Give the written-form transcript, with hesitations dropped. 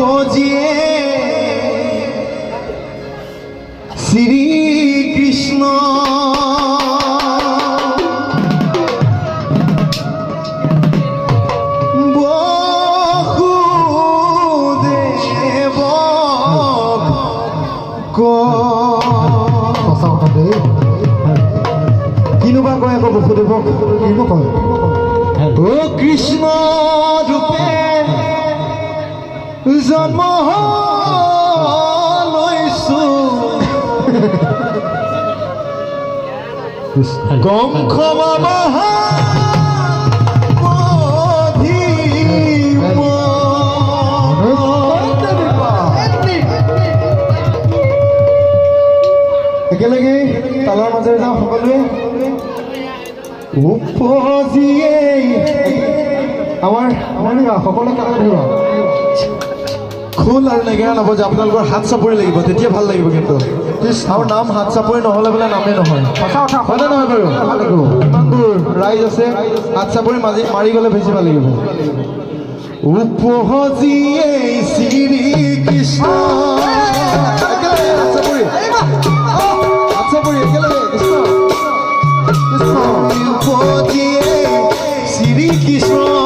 উপজিয়ে শ্ৰী কৃষ্ণ কিনুবা কয় আকৌ বসুদেৱক কিনো কয় ও কৃষ্ণ ৰূপে জন্ম লৈছো কম ক্ষমা একেলগে তালৰ মাজেৰে যাওঁ সকলোৱে উপজিয়ে আমাৰ সকলোৱে কাকত ধৰিব খোল আৰু নেগেৰা নবজে আপোনালোকৰ হাত চাপৰি লাগিব তেতিয়া ভাল লাগিব কিন্তু আৰু নাম হাত চাপৰি নহ'লে বোলে নামেই নহয় হয়নে নহয় বাৰু ইমানবোৰ ৰাইজ আছে হাত চাপৰি মাৰি গ'লে বেছি ভাল লাগিব উপজিয়ে শ্ৰী কৃষ্ণ শ্ৰী কৃষ্ণ